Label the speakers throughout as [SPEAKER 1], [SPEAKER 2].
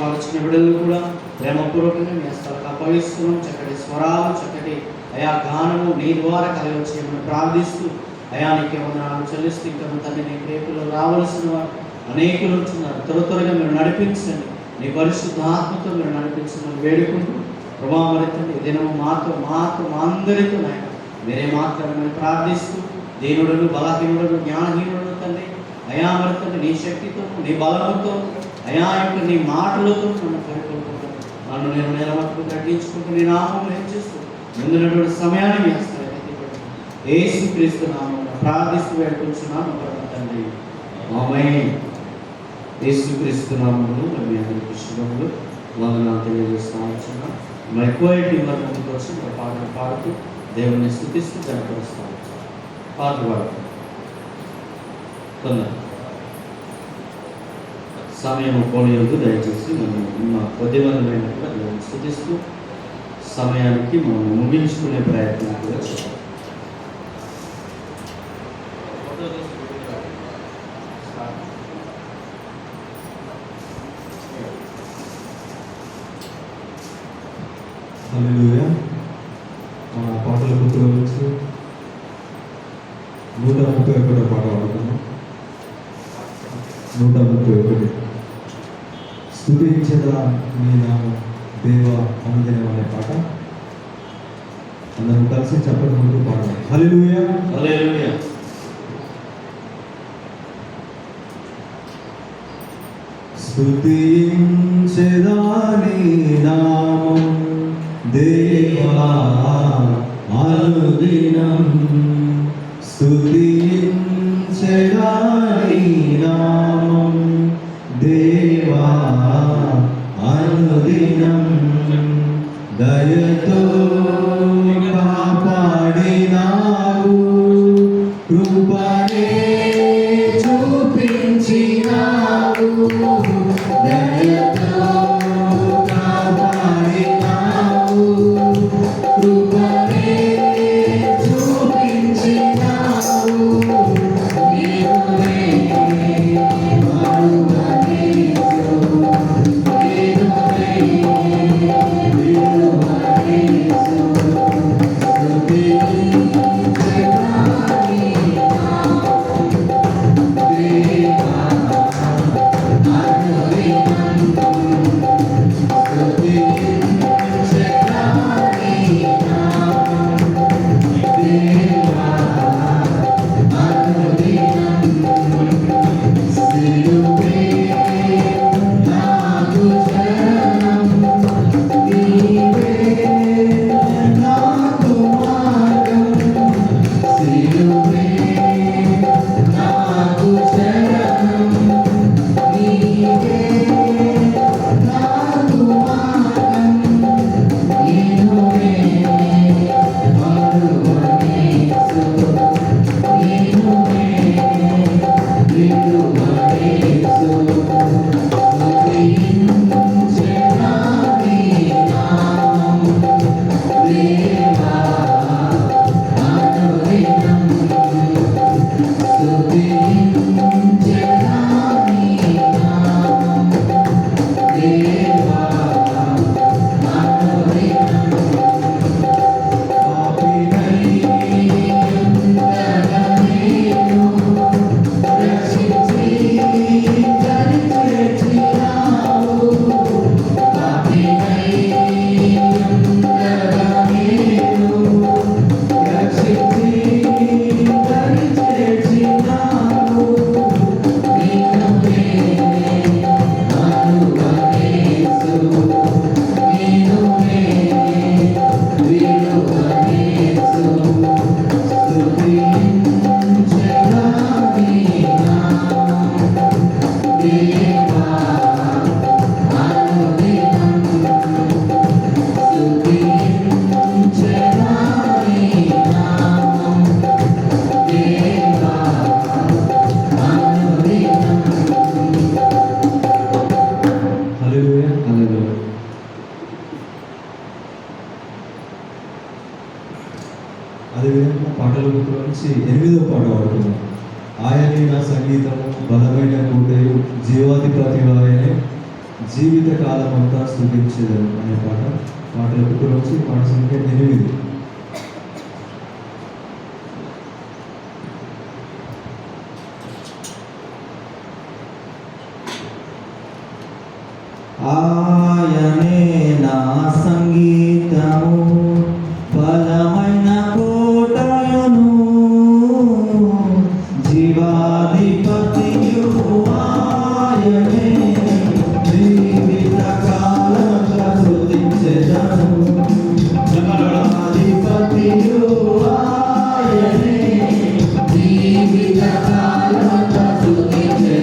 [SPEAKER 1] ఆలోచన బిడ్డలు కూడా ప్రేమపూర్వకంగా మీ హస్తాలకు అప్పగిస్తున్నాం. చక్కటి స్వరాలు, చక్కటి అయా గానము నీ ద్వారా కలగొచ్చేయమని ప్రార్థిస్తూ అయా నీకే వందనాలు చెల్లిస్తూ ఇంకా తండ్రి నీ రేపులో రావాల్సిన వారు అనేకులు ఉంటున్నారు. త్వరగా మీరు నడిపించండి, నీ పరిశుద్ధాత్మతో మీరు నడిపించమని వేడుకుంటూ ప్రభావరితండి ఈ దినము మాతో మా అందరితో నాయన మీరే మాట్లాడమని ప్రార్థిస్తూ దీనుడును బలహీనుడును జ్ఞానహీనుడును తండ్రి అయా మరితండి నీ శక్తితో నీ బలముతో అయా యొక్క నీ మాటలతో నన్ను పరిపూర్ణంగా నన్ను నేను నిలబట్టుకు తగ్గించుకుంటూ నీ నామం ఏం చేస్తూ ముందున్నటువంటి సమయాన్ని మీ హస్తాలు యేసుక్రీస్తు నామమున ప్రార్థిస్తూ వేడుకుంటున్నాను తండ్రి ఆమేన్. యేసుక్రీస్తు నామమున మీ అందరికీ శుభములు వందనాలు తెలియజేస్తూ ఉంటున్నాను. మరి కోయటి వర్ణం కోసం ఒక పాటలు పాడుతూ దేవుని స్తుతిస్తూ కనపరుస్తాను. పాటలు పాడుతూ కొందరు సమయం పోనీయొద్దు, దయచేసి మనం కొద్ది మందిమైనట్టుగా దేవుని స్తుతిస్తూ సమయానికి మనం ముగించుకునే ప్రయత్నం కూడా చేయాలి.
[SPEAKER 2] హల్లెలూయా. మన పాటల పుస్తకం నుంచి 131 పాట పాడుతున్నాం. 131 స్తుతించదా నీ నామం దేవా అనుదినం అనే పాట అందరం కలిసి చప్పటి ముందు పాడాలి. హల్లెలూయా
[SPEAKER 1] హల్లెలూయా.
[SPEAKER 2] స్తుతించదా నీ నామం దేవా అనుదినం స్తుతించదా నీ నామం దేవా అనుదినం దయతో కాపాడినావు కృపనే చూపించినావు దయతో కాపాడినావు కృపనే చూపించినావు నీవే మరువనేసు అదేవిధంగా పాటల బుక్లో నుంచి 8వ పాట పాడుతున్నాం. ఆయనే నా సంగీతము బలమైన కోటయు జీవాధిపతి ఆయనే జీవిత కాలం అంతా స్తుతించేదను అనే పాటల పుట్టులోంచి పాట సంఖ్య 8. ఆయనే నా సంగీతము బలమైన కోటయును జీవాధిపతియు ఆయనే జీవిత కాలముగా స్తుతించెదను జీవాధిపతియు ఆయనే జీవిత కాలముగా స్తుతించెదను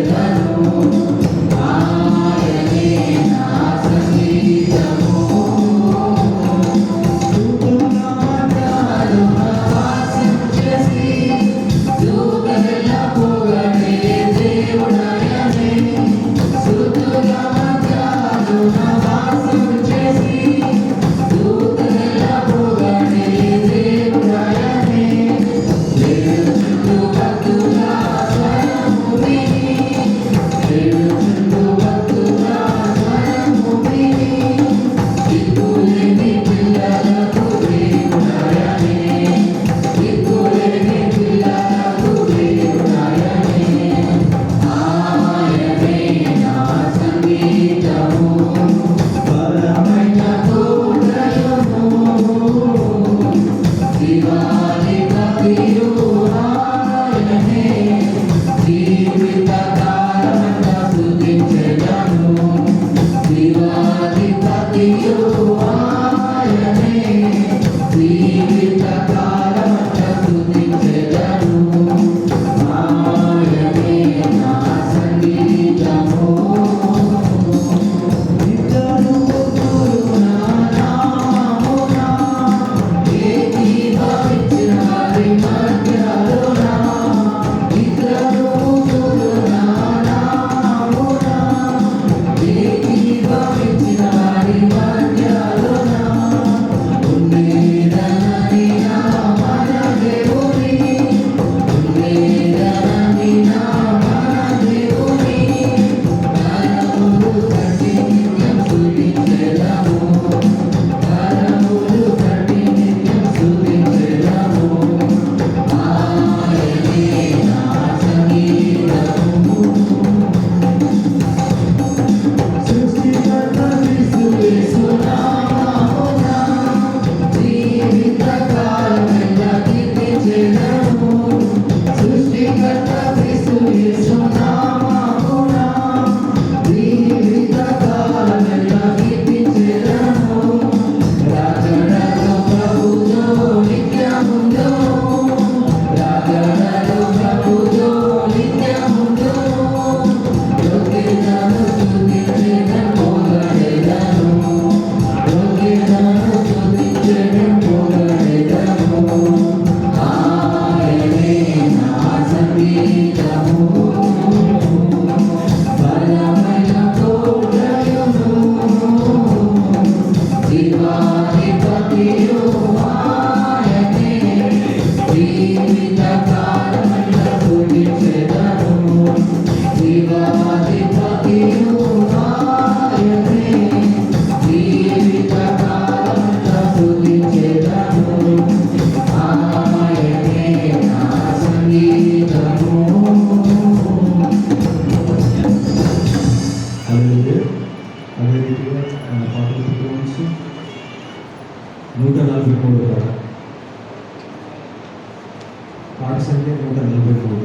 [SPEAKER 2] అదే రీతిగా మన పాటల పుట్టులోంచి 143 పాట సంఖ్య 143.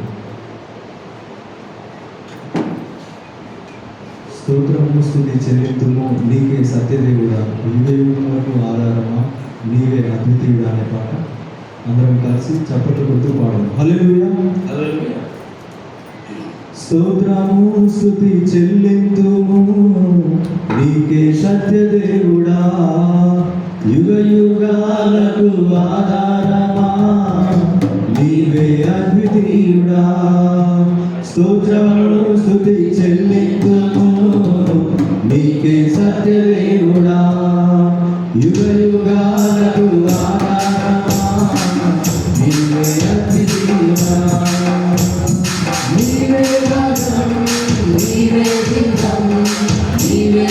[SPEAKER 2] స్తోత్రము స్తుతి చెల్లింతుము నీకే సత్యదేవుడా యుగయుగములకు ఆధారమా నీవే అద్వితీయుడా అనే పాట అందరం కలిసి చప్పట్లు కొడుతూ పాడదాం. హల్లెలూయా
[SPEAKER 1] హల్లెలూయా.
[SPEAKER 2] స్తోత్రము స్తుతి చెల్లింతుము నీకే సత్యదేవుడా యుగయుగాలకు ఆధారమా నీవే అద్వితీయుడా. స్తోత్రము స్తుతి చెల్లింతుము నీకే సత్యదేవుడా యుగయుగాలకు ఆధారమా నీవే అద్వితీయుడా. నీవే రాజం నీవే దివ్యం నీవే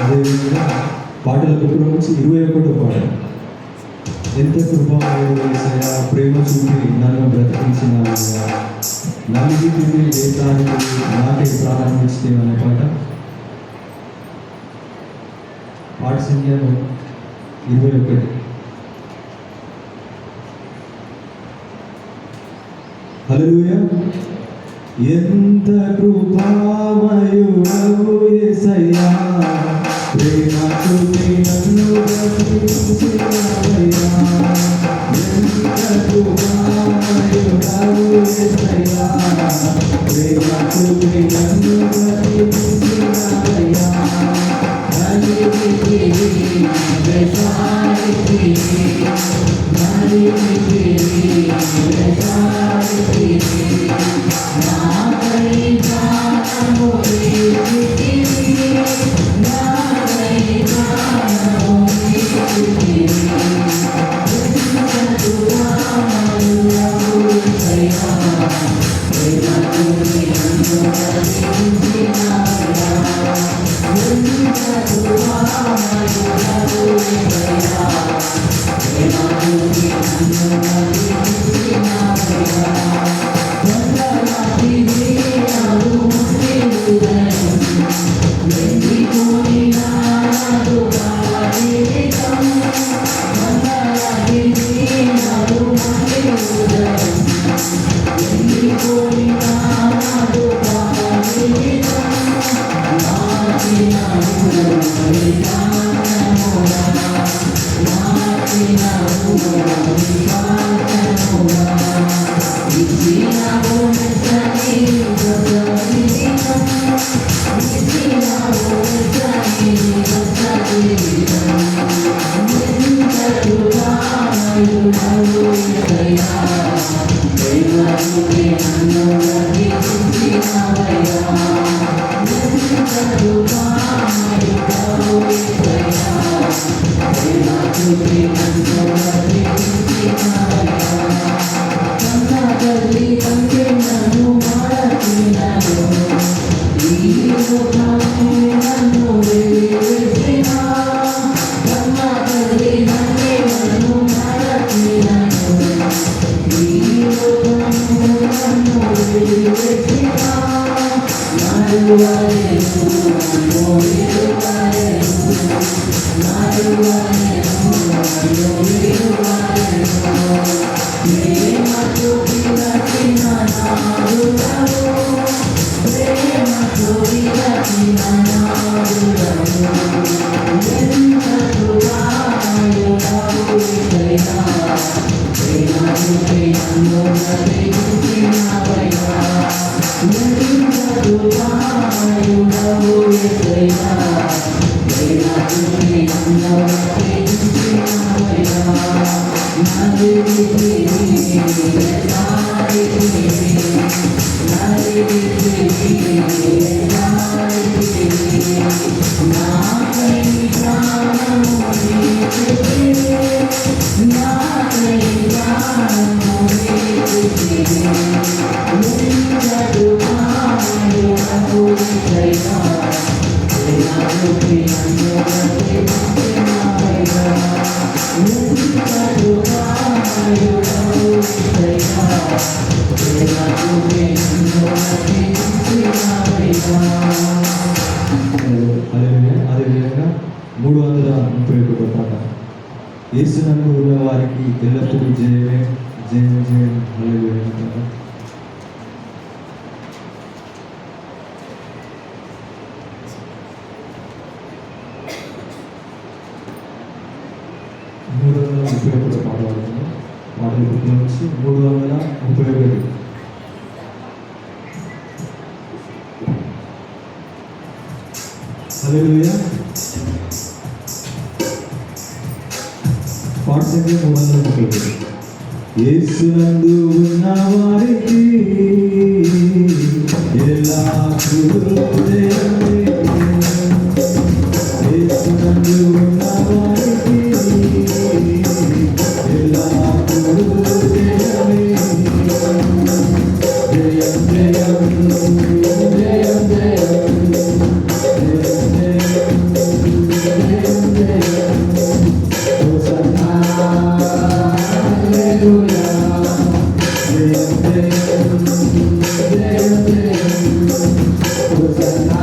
[SPEAKER 2] అదేవిధంగా పాటల బుక్కుల నుంచి 21వ పాట. ఎంత కృపామయుడు యేసయ్యా, ప్రేమ చూపి నన్ను బ్రతికించినావయ్యా, నలిగి తిరిగి లేఖానికి నాకే ప్రారంభిస్తే అనే పాట సంఖ్యలో 21. హల్లెలూయా. ఎంత కృపామయుడవు యేసయ్యా, ప్రేమ చూపి నన్ను బ్రతికించినావయ్యా, ఎంత కృపామయుడవు యేసయ్యా, ప్రేమ చూపి నన్ను బ్రతికించినావయ్యా, అదేవిధంగా 331 పాట. యేసునందు ఉన్న వారికి ఎల్లప్పుడూ జయమే జయం జయం హల్లెలూయా పాట. పాటల బుక్లో నుంచి 331. హల్లెలూయా. పాట సంఖ్య 331. యేసునందు ఉన్న వారికి ఎల్లప్పుడూ జయమే. యేసునందు ఉన్న వారికి ఎల్లప్పుడూ జయమే. జయం జయం జయం జయం హోసన్నా హల్లెలూయా. జయం జయం జయం జయం హోసన్నా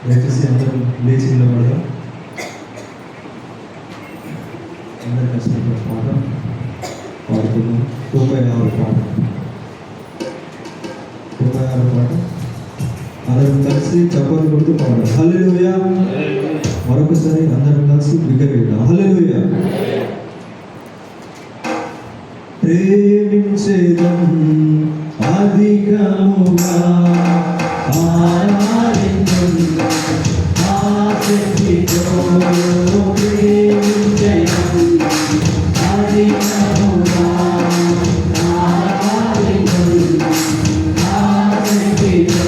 [SPEAKER 2] దయచేసి అందరం లేచి నిలబడదాం. అందరు కష్టపడిన పాట పాడుతున్నాం. 96 పాట అందరం కలిసి చప్పట్లు కొడుతూ పాడదాం. హల్లెలూయా. మరొకసారి అందరం కలిసి బిగ్గరగా హల్లెలూయా. ప్రేమించేదం అధికముగా ఆరాధించుం ఆశక్తితో ప్రేమించేదం అధికముగా ఆరాధించుం ఆశక్తితో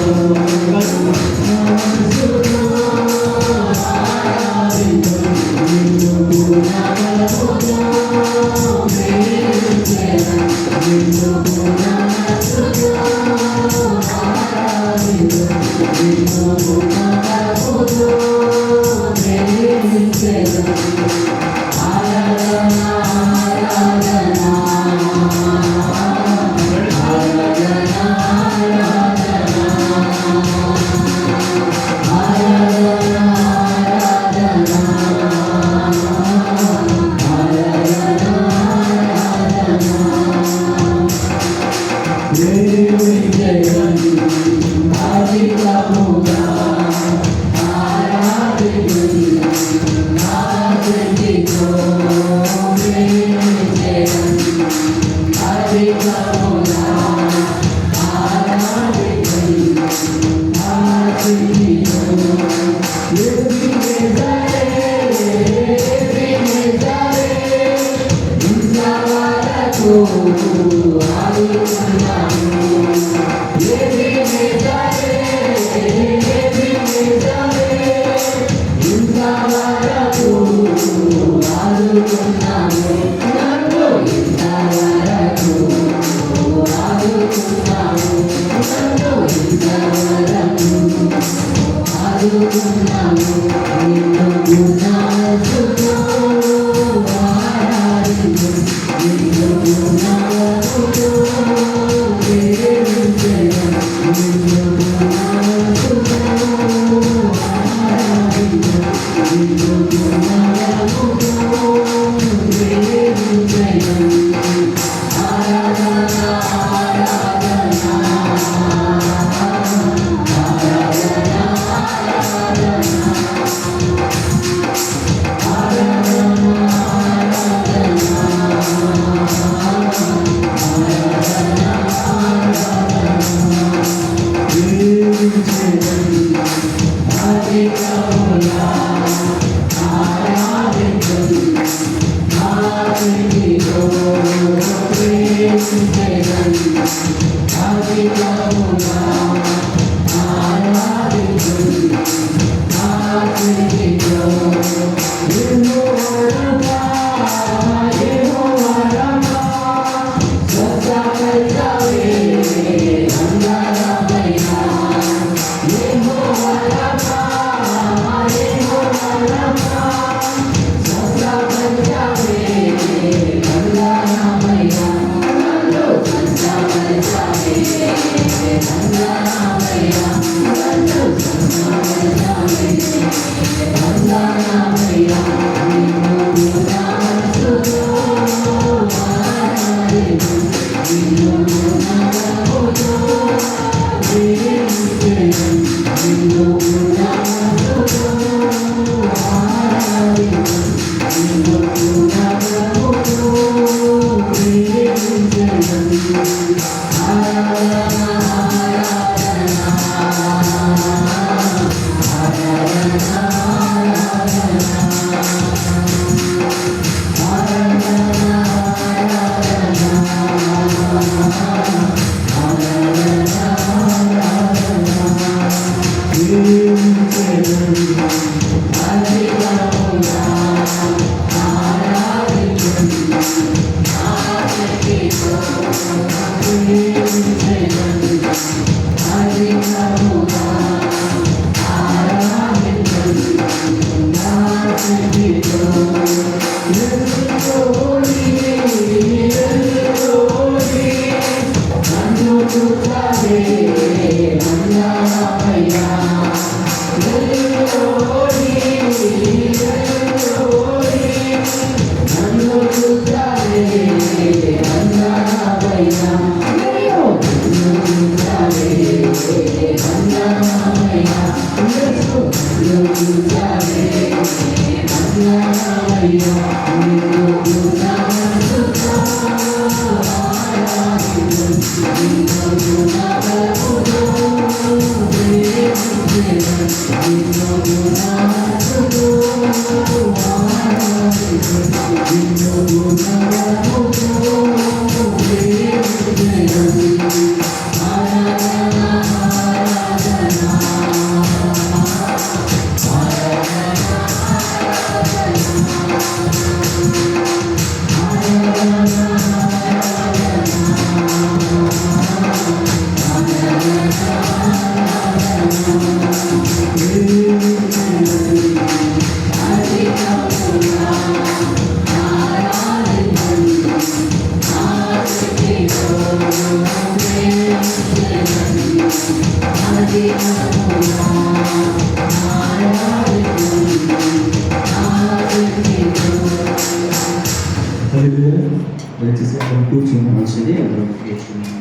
[SPEAKER 2] దయచేసి అక్కడ కూర్చున్నాం.
[SPEAKER 1] మంచిది, అందరూ కూర్చున్నాము.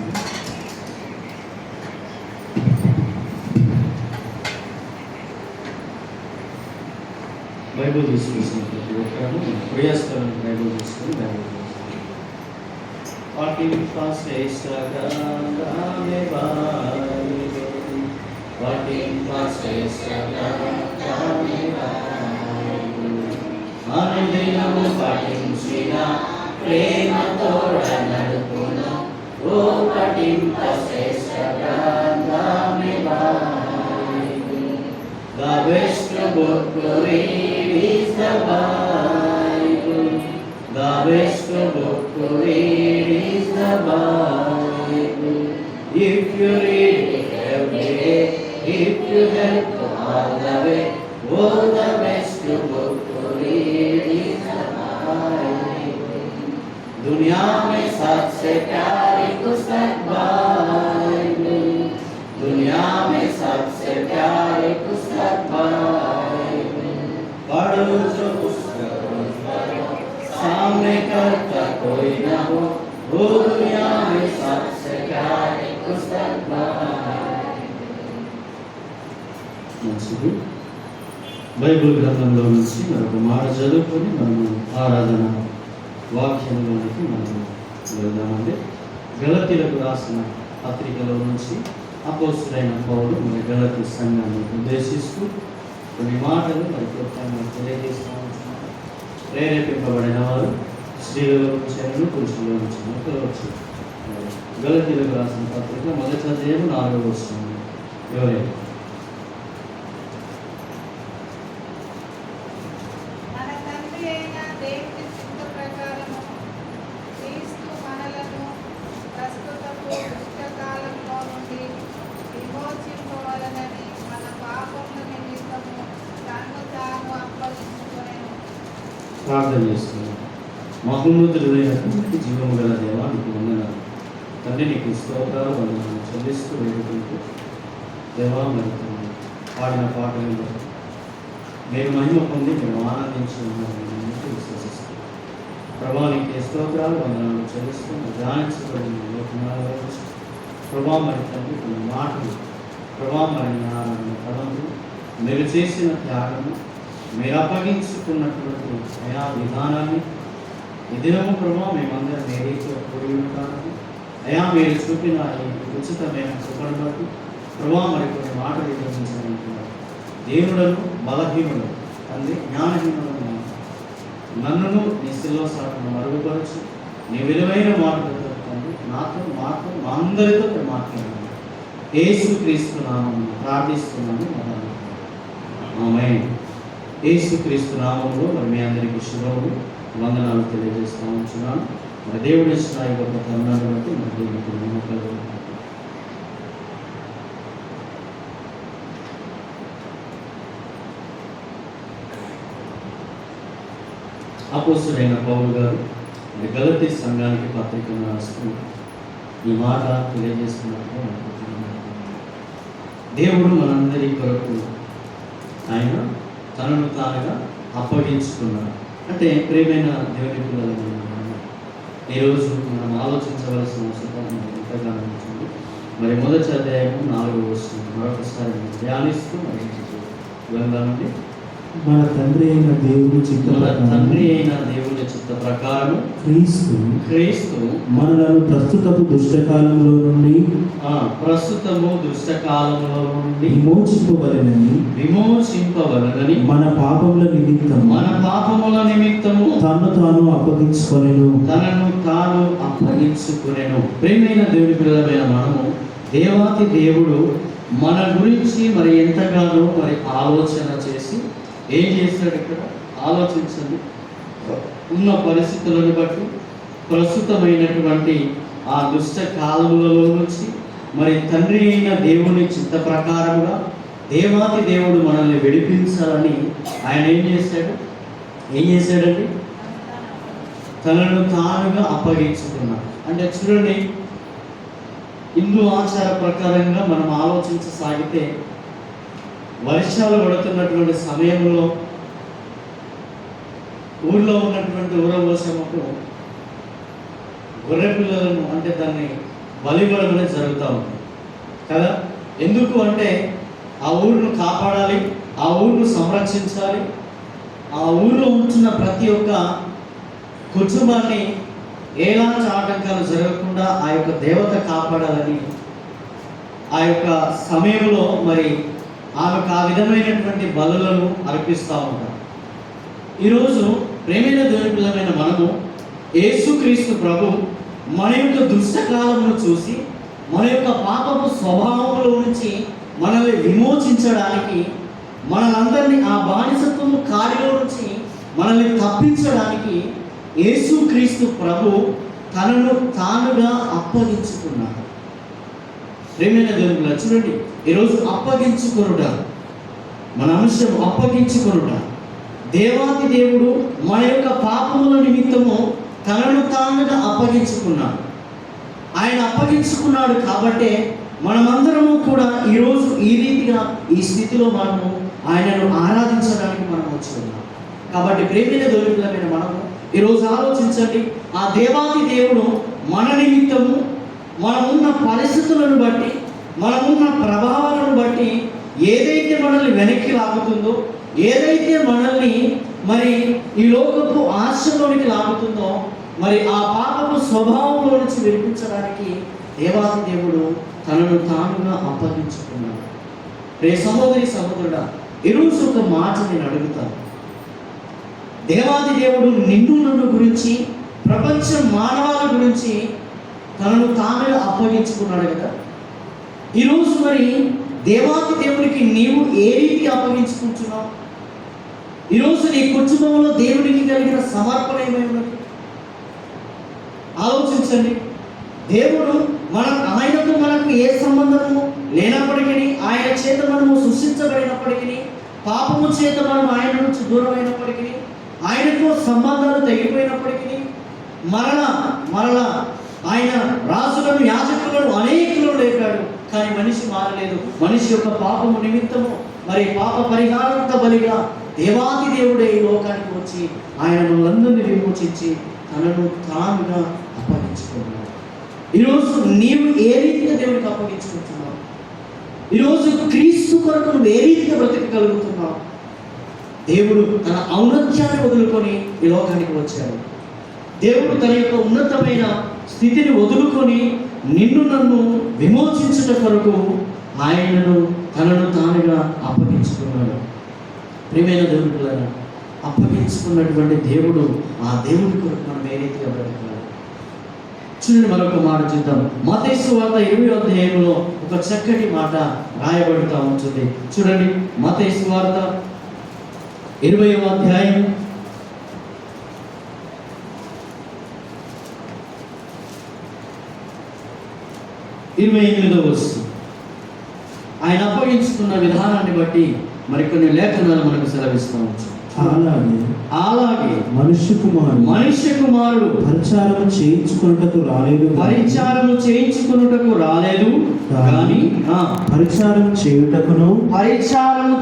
[SPEAKER 1] బైబిల్ తీసుకొచ్చిన ప్రతి ఒక్కరు ప్రియస్థలను బైబిల్ తీసుకొని బైబిల్ అనుదినము పఠించిన ప్రేమతోడ నడుపును ఓ పఠింప శ్రేష్ఠ గ్రంథమే Bible. The best book to read is the Bible. The best book to read is the Bible. If you read it every day, if you help all the way, oh, the best book to read is the Bible. दुनिया में सबसे प्यारी पुस्तक Bible, दुनिया में सबसे प्यारी पुस्तक बाइबल। पढ़ो जो पुस्तक सामने करता कोई न हो, वो दुनिया में सबसे प्यारी पुस्तक बाइबल। మంచిది. బైబిల్ గ్రంథంలో నుంచి మరొక మాట చదువుకొని మనము ఆరాధన వాక్యంలోనికి మనం వెళ్దామండి. గలతీలకు రాసిన పత్రికలో నుంచి అపోస్తులైన పౌలు మరి గలతీ సంఘాన్ని ఉద్దేశిస్తూ కొన్ని మాటలు మరి క్లుప్తంగా తెలియజేస్తూ ఉంటున్నారు. ప్రేరేపింపబడిన వారు స్త్రీలలో ఉంచారు, పురుషులలో ఉంచారు. గలతీలకు రాసిన పత్రిక మొదటి అధ్యాయం 4వ వచనం. ఎవరైనా ప్రార్థన చేస్తున్నాను. మహోన్నతుడైనటువంటి జీవము గల దేవా, నీకు వందనాలు తండ్రి. నీకు స్తోత్రాలు వందనాలు చెల్లిస్తూ వేడుకుంటూ దేవా, మరి పాడిన పాటలు మీరు మహిమ పొంది మేము ఆనందించి ఉన్నామని విశ్వసిస్తాం. ప్రభా, నీకు స్తోత్రాలు వందనాలు చెల్లిస్తూ ధ్యానించబడిన ప్రభా, మరి తండ్రి కొన్ని మాటలు ప్రభా, మరి ఆరాధన పదములు మీరు చేసిన త్యాగము, మీరు అప్పగించుకున్నటువంటి అయా విధానాన్ని ఈ దినము ప్రభా మేమందరం ఏ రీతిలో కూడి ఉంటాము అయా, మీరు చూపిన ఈ ఉచితమైన కృపను బట్టి ప్రభా మరి కొన్ని మాటలు విభజించాలంటున్నారు. దేవుడను బలహీనుడు తండ్రి, జ్ఞానహీనుడు నన్నును నీ శిల్లో సాటును మరుగుపరచు. నీ విలువైన మాటలతో తండ్రి నాతో మా అందరితో మాట్లాడాలి. యేసుక్రీస్తు నామమున ప్రార్థిస్తున్నాను. ఆమేన్. యేసుక్రీస్తు నామములో మరి మీ అందరికీ శుభములు వందనాలు తెలియజేస్తూ ఉంటున్నాను. మరి దేవుడు ఇచ్చిన ఈ గొప్ప తరుణాన్ని బట్టి మరి దేవునికి నమ్మకాలు. అపోస్తలుడైన పౌలు గారు మరి గలతీ సంఘానికి పత్రికను రాస్తూ ఈ మాట తెలియజేస్తున్నట్టు అనుకుంటున్నాను. దేవుడు మనందరి కొరకు ఆయన తనను తానుగా అప్పగించుకున్నాడు. అంటే ప్రియమైన దేవుని పిల్లలు, ఈరోజు మనం ఆలోచించవలసిన అవసరం ఎంతగానో ఉంటుంది. మరి మొదటి అధ్యాయం 4వ వచనం మరొకసారి ధ్యానిస్తూ మరి వెళ్దామండి.
[SPEAKER 2] మన తండ్రి అయిన దేవుని చిత్త ప్రకారం క్రీస్తు మనలను ప్రస్తుతము దుష్టకాలంలో నుండి విమోచింపవలెనని మన పాపముల నిమిత్తము తనను తాను అప్పగించుకొనెను. ప్రేమైన దేవుని పిల్లలమైన మనము దేవాతి దేవుడు మన గురించి మరి ఎంతగానో మరి ఆలోచన చేసి ఏం చేశాడు ఇక్కడ ఆలోచించండి. ఉన్న పరిస్థితులను బట్టి ప్రస్తుతమైనటువంటి ఆ దుష్ట కాలములలో నుంచి మరి తండ్రి అయిన దేవుని చిత్త ప్రకారముగా దేవాతి దేవుడు మనల్ని విడిపించాలని ఆయన ఏం చేశాడండి? తనను తానుగా అప్పగించుకున్నాడు. అంటే చూడండి, హిందూ ఆచార ప్రకారంగా మనం ఆలోచించసాగితే వర్షాలు పడుతున్నటువంటి సమయంలో ఊళ్ళో ఉన్నటువంటి ఊరవోసముకు గొర్రె పిల్లలను అంటే దాన్ని బలివ్వడం అనేది జరుగుతూ ఉంటుంది కదా. ఎందుకు అంటే ఆ ఊరును కాపాడాలి, ఆ ఊరును సంరక్షించాలి, ఆ ఊరిలో ఉంటున్న ప్రతి ఒక్క కుటుంబాన్ని ఎలాంటి ఆటంకాలు జరగకుండా ఆ యొక్క దేవత కాపాడాలని ఆ యొక్క సమయంలో మరి ఆమెకు ఆ విధమైనటువంటి బలులను అర్పిస్తూ ఉంటారు. ఈరోజు ప్రేమైన దేవుని పిల్లమైన మనము
[SPEAKER 1] యేసుక్రీస్తు ప్రభు మన యొక్క దుష్టకాలమును చూసి మన యొక్క పాపపు స్వభావంలో నుంచి మనల్ని విమోచించడానికి, మనలందరినీ ఆ బానిసత్వము కాడిలో నుంచి మనల్ని తప్పించడానికి యేసుక్రీస్తు ప్రభు తనను తానుగా అప్పగించుకున్నాడు. ప్రేమైన దేవుని చూడండి, ఈరోజు అప్పగించుకొనుట మన అంశం. అప్పగించుకొనుట, దేవాది దేవుడు మన యొక్క పాపముల నిమిత్తము తనను తానుగా అప్పగించుకున్నాడు. ఆయన అప్పగించుకున్నాడు కాబట్టే మనమందరము కూడా ఈరోజు ఈ రీతిగా ఈ స్థితిలో మనము ఆయనను ఆరాధించడానికి మనం వచ్చి ఉన్నాం. కాబట్టి ప్రేమైన దేవులమైన మనము ఈరోజు ఆలోచించండి, ఆ దేవాది దేవుడు మన నిమిత్తము మనమున్న పరిస్థితులను బట్టి, మనమున్న ప్రభావాలను బట్టి ఏదైతే మనల్ని వెనక్కి లాగుతుందో, ఏదైతే మనల్ని మరి ఈ లోకపు ఆశలోనికి లాగుతుందో, మరి ఆ పాపపు స్వభావంలో నుంచి విడిపించడానికి దేవాది దేవుడు తనను తానుగా అప్పగించుకున్నాడు. రే సహోదరి సహోదరుడా, ఈరోజు ఒక మాట నేను అడుగుతాను. దేవాది దేవుడు నిన్ను నన్ను గురించి, ప్రపంచ మానవాల గురించి తనను తానుగా అప్పగించుకున్నాడు కదా. ఈరోజు మరి దేవాది దేవునికి నీవు ఏ రీతి అప్పగించుకుంటున్నావు? ఈరోజు నీ కుటుంబంలో దేవునికి కలిగిన సమర్పణ ఏమైనా ఆలోచించండి. దేవుడు ఆయనతో మనకు ఏ సంబంధము లేనప్పటికీ, ఆయన చేత మనము సృష్టించబడినప్పటికీ, పాపము చేత మనం ఆయన నుంచి దూరం అయినప్పటికీ, ఆయనతో సంబంధాలు తెగిపోయినప్పటికీ, మరలా ఆయన రాజులను, యాజకులను, అనేకులను లేపాడు. కానీ మనిషి మారలేదు. మనిషి యొక్క పాపము నిమిత్తము మరి పాప పరిహారాంత బలిగా దేవాది దేవుడే ఈ లోకానికి వచ్చి ఆయన మనలందరినీ విమోచించి తనను తానుగా అప్పగించుకున్నాడు. ఈరోజు నీవు ఏ రీతిగా దేవునికి అప్పగించుకుంటున్నావు? ఈరోజు క్రీస్తు కొరకు నువ్వు ఏ రీతిగా బ్రతకగలుగుతున్నావు? దేవుడు తన ఔన్నత్యాన్ని వదులుకొని ఈ లోకానికి వచ్చాడు. దేవుడు తన యొక్క ఉన్నతమైన స్థితిని వదులుకొని నిన్ను నన్ను విమోచించుట కొరకు ఆయనను తనను తానుగా అప్పగించుకున్నాడు. ప్రియమైన దేవుడులారా, అప్పగించుకున్నటువంటి దేవుడు, ఆ దేవుడి కొరకు మనం ఏ రీతిగా బ్రతకాలి? చూడండి, మరొక మాట చూద్దాం. మత్తయి సువార్త 20వ అధ్యాయంలో ఒక చక్కటి మాట రాయబడుతూ ఉంటుంది. చూడండి, మత్తయి సువార్త 20వ అధ్యాయం 28వ వచనం. ఆయన అప్పగించుకున్న విధానాన్ని బట్టి మరికొన్ని లేఖనాలు మనకు సెలవిస్తూ ఉంటాయి. అలాగే మనుష్య కుమారుడు
[SPEAKER 2] పరిచారము చేయించుకొనుటకు రాలేదు, కానీ
[SPEAKER 1] పరిచారం చేయుటకును